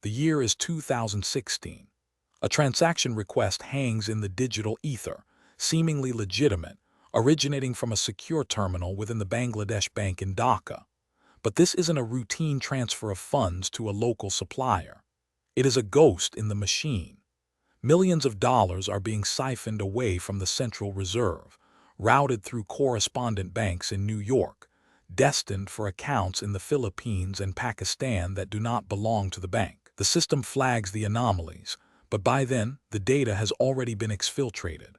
The year is 2016. A transaction request hangs in the digital ether, seemingly legitimate, originating from a secure terminal within the Bangladesh bank in Dhaka. But this isn't a routine transfer of funds to a local supplier. It is a ghost in the machine. Millions of dollars are being siphoned away from the Central Reserve, routed through correspondent banks in New York, destined for accounts in the Philippines and Pakistan that do not belong to the bank. The system flags the anomalies, but by then, the data has already been exfiltrated.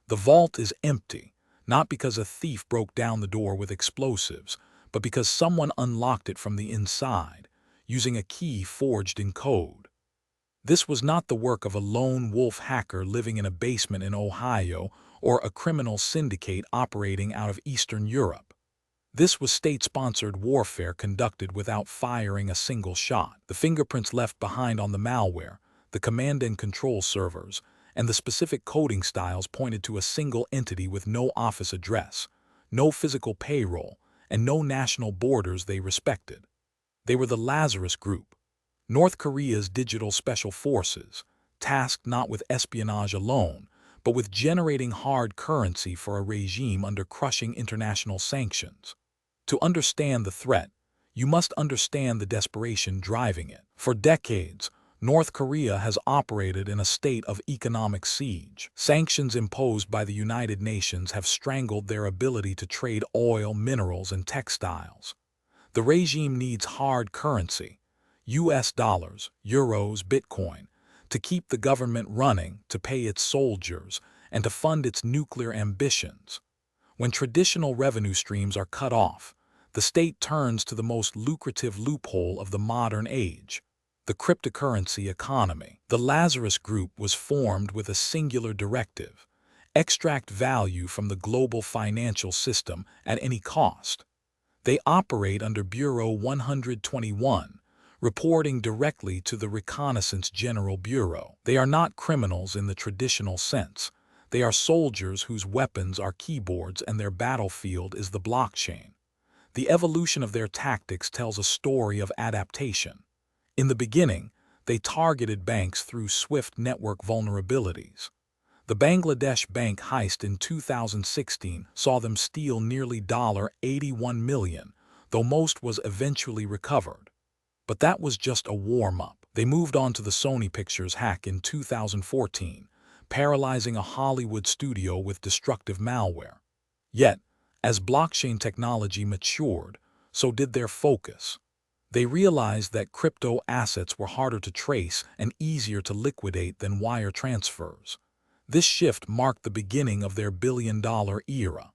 The vault is empty, not because a thief broke down the door with explosives, but because someone unlocked it from the inside, using a key forged in code. This was not the work of a lone wolf hacker living in a basement in Ohio or a criminal syndicate operating out of Eastern Europe. This was state-sponsored warfare conducted without firing a single shot. The fingerprints left behind on the malware, the command and control servers, and the specific coding styles pointed to a single entity with no office address, no physical payroll, and no national borders they respected. They were the Lazarus Group, North Korea's digital special forces, tasked not with espionage alone, but with generating hard currency for a regime under crushing international sanctions. To understand the threat, you must understand the desperation driving it. For decades, North Korea has operated in a state of economic siege. Sanctions imposed by the United Nations have strangled their ability to trade oil, minerals, and textiles. The regime needs hard currency, US dollars, euros, Bitcoin, to keep the government running, to pay its soldiers, and to fund its nuclear ambitions. When traditional revenue streams are cut off, the state turns to the most lucrative loophole of the modern age: the cryptocurrency economy. The Lazarus Group was formed with a singular directive: extract value from the global financial system at any cost. They operate under Bureau 121, reporting directly to the Reconnaissance General Bureau. They are not criminals in the traditional sense. They are soldiers whose weapons are keyboards and their battlefield is the blockchain. The evolution of their tactics tells a story of adaptation. In the beginning, they targeted banks through swift network vulnerabilities. The Bangladesh bank heist in 2016 saw them steal nearly $81 million, though most was eventually recovered. But that was just a warm-up. They moved on to the Sony Pictures hack in 2014, paralyzing a Hollywood studio with destructive malware. Yet, as blockchain technology matured, so did their focus. They realized that crypto assets were harder to trace and easier to liquidate than wire transfers. This shift marked the beginning of their billion-dollar era.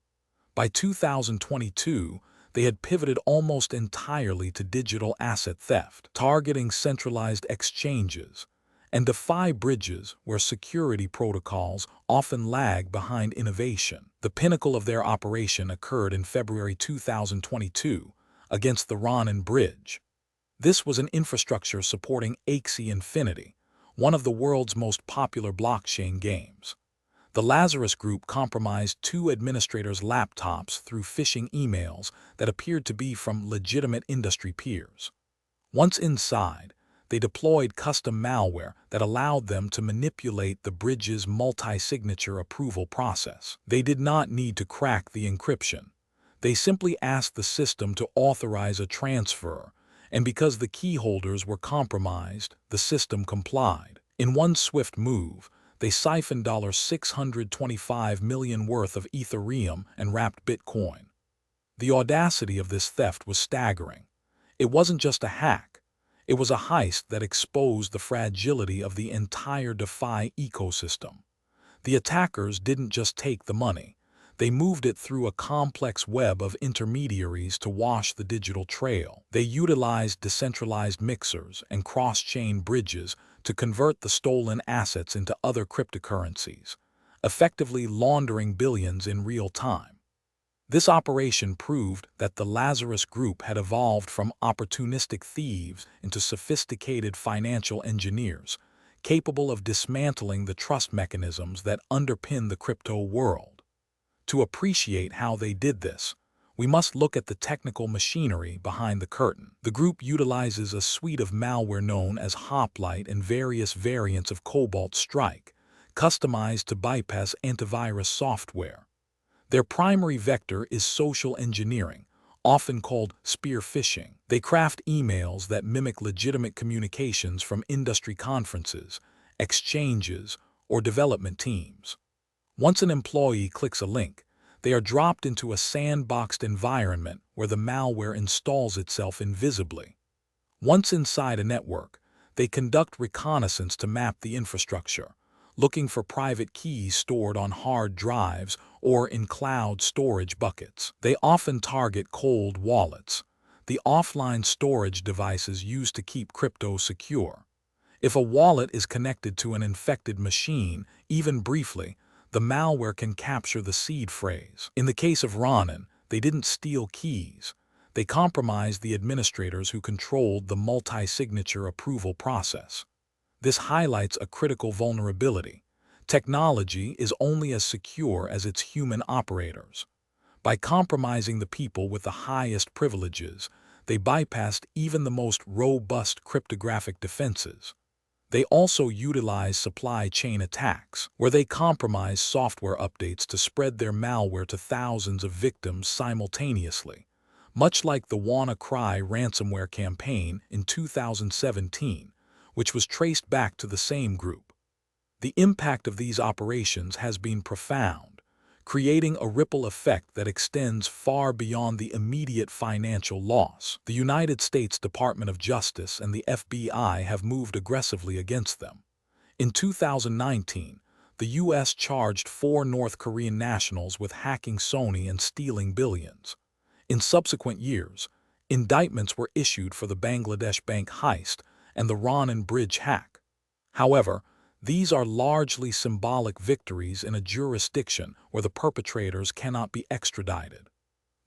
By 2022, they had pivoted almost entirely to digital asset theft, targeting centralized exchanges, and defy bridges where security protocols often lag behind innovation. The pinnacle of their operation occurred in February 2022 against the Ronin Bridge. This was an infrastructure supporting Axie Infinity, one of the world's most popular blockchain games. The Lazarus Group compromised two administrators' laptops through phishing emails that appeared to be from legitimate industry peers. Once inside, they deployed custom malware that allowed them to manipulate the bridge's multi-signature approval process. They did not need to crack the encryption. They simply asked the system to authorize a transfer, and because the key holders were compromised, the system complied. In one swift move, they siphoned $625 million worth of Ethereum and wrapped Bitcoin. The audacity of this theft was staggering. It wasn't just a hack. It was a heist that exposed the fragility of the entire DeFi ecosystem. The attackers didn't just take the money. They moved it through a complex web of intermediaries to wash the digital trail. They utilized decentralized mixers and cross-chain bridges to convert the stolen assets into other cryptocurrencies, effectively laundering billions in real time. This operation proved that the Lazarus Group had evolved from opportunistic thieves into sophisticated financial engineers, capable of dismantling the trust mechanisms that underpin the crypto world. To appreciate how they did this, we must look at the technical machinery behind the curtain. The group utilizes a suite of malware known as Hoplite and various variants of Cobalt Strike, customized to bypass antivirus software. Their primary vector is social engineering, often called spear phishing. They craft emails that mimic legitimate communications from industry conferences, exchanges, or development teams. Once an employee clicks a link, they are dropped into a sandboxed environment where the malware installs itself invisibly. Once inside a network, they conduct reconnaissance to map the infrastructure, looking for private keys stored on hard drives or in cloud storage buckets. They often target cold wallets, the offline storage devices used to keep crypto secure. If a wallet is connected to an infected machine, even briefly, the malware can capture the seed phrase. In the case of Ronin, they didn't steal keys. They compromised the administrators who controlled the multi-signature approval process. This highlights a critical vulnerability. Technology is only as secure as its human operators. By compromising the people with the highest privileges, they bypassed even the most robust cryptographic defenses. They also utilize supply chain attacks, where they compromise software updates to spread their malware to thousands of victims simultaneously, much like the WannaCry ransomware campaign in 2017, which was traced back to the same group. The impact of these operations has been profound, creating a ripple effect that extends far beyond the immediate financial loss. The United States Department of Justice and the FBI have moved aggressively against them. In 2019, the U.S. charged 4 North Korean nationals with hacking Sony and stealing billions. In subsequent years, indictments were issued for the Bangladesh bank heist and the Ronin bridge hack. However, these are largely symbolic victories in a jurisdiction where the perpetrators cannot be extradited.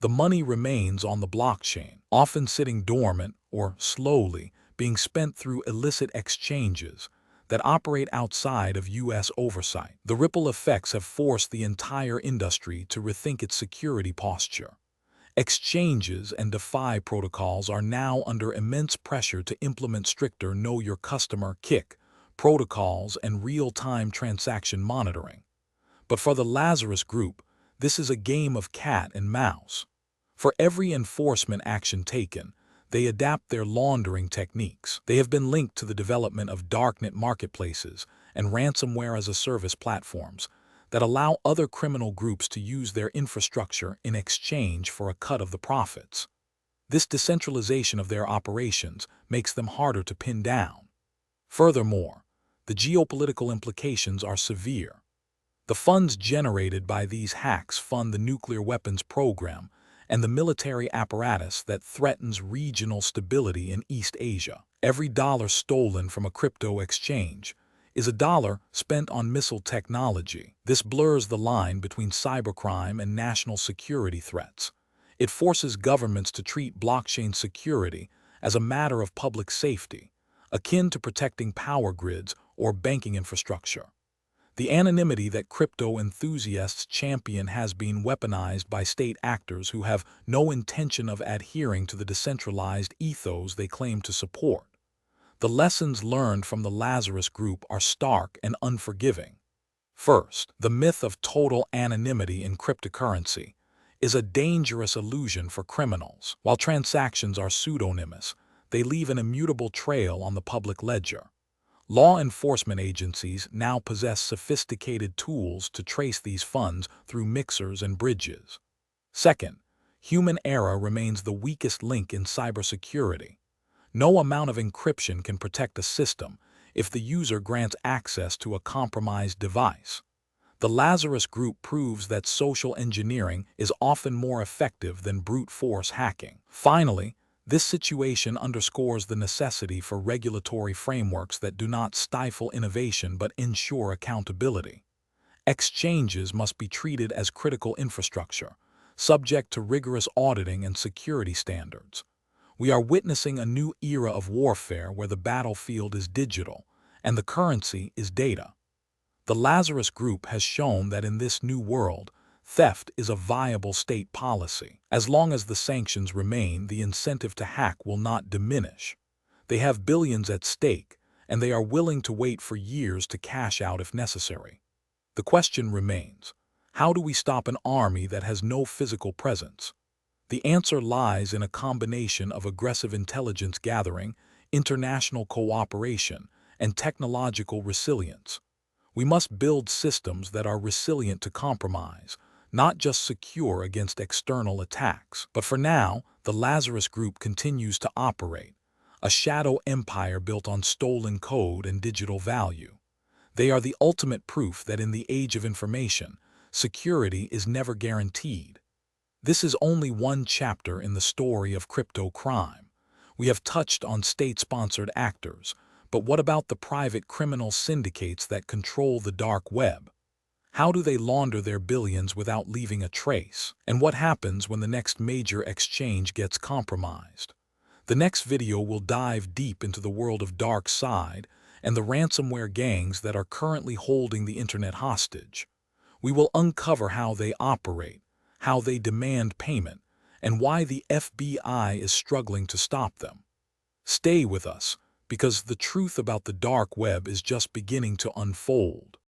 The money remains on the blockchain, often sitting dormant or slowly being spent through illicit exchanges that operate outside of U.S. oversight. The ripple effects have forced the entire industry to rethink its security posture. Exchanges and DeFi protocols are now under immense pressure to implement stricter Know Your Customer (KYC) protocols and real-time transaction monitoring. But for the Lazarus Group, this is a game of cat and mouse. For every enforcement action taken, they adapt their laundering techniques. They have been linked to the development of darknet marketplaces and ransomware-as-a-service platforms that allow other criminal groups to use their infrastructure in exchange for a cut of the profits. This decentralization of their operations makes them harder to pin down. Furthermore, the geopolitical implications are severe. The funds generated by these hacks fund the nuclear weapons program and the military apparatus that threatens regional stability in East Asia. Every dollar stolen from a crypto exchange is a dollar spent on missile technology. This blurs the line between cybercrime and national security threats. It forces governments to treat blockchain security as a matter of public safety, akin to protecting power grids or banking infrastructure. The anonymity that crypto enthusiasts champion has been weaponized by state actors who have no intention of adhering to the decentralized ethos they claim to support. The lessons learned from the Lazarus Group are stark and unforgiving. First, the myth of total anonymity in cryptocurrency is a dangerous illusion for criminals. While transactions are pseudonymous, they leave an immutable trail on the public ledger. Law enforcement agencies now possess sophisticated tools to trace these funds through mixers and bridges. Second, human error remains the weakest link in cybersecurity. No amount of encryption can protect a system if the user grants access to a compromised device. The Lazarus Group proves that social engineering is often more effective than brute force hacking. Finally, this situation underscores the necessity for regulatory frameworks that do not stifle innovation but ensure accountability. Exchanges must be treated as critical infrastructure, subject to rigorous auditing and security standards. We are witnessing a new era of warfare where the battlefield is digital and the currency is data. The Lazarus Group has shown that in this new world, theft is a viable state policy. As long as the sanctions remain, the incentive to hack will not diminish. They have billions at stake, and they are willing to wait for years to cash out if necessary. The question remains, how do we stop an army that has no physical presence? The answer lies in a combination of aggressive intelligence gathering, international cooperation, and technological resilience. We must build systems that are resilient to compromise, not just secure against external attacks. But for now, the Lazarus Group continues to operate, a shadow empire built on stolen code and digital value. They are the ultimate proof that in the age of information, security is never guaranteed. This is only one chapter in the story of crypto crime. We have touched on state-sponsored actors, but what about the private criminal syndicates that control the dark web? How do they launder their billions without leaving a trace? And what happens when the next major exchange gets compromised? The next video will dive deep into the world of dark side and the ransomware gangs that are currently holding the internet hostage. We will uncover how they operate, how they demand payment, and why the FBI is struggling to stop them. Stay with us, because the truth about the dark web is just beginning to unfold.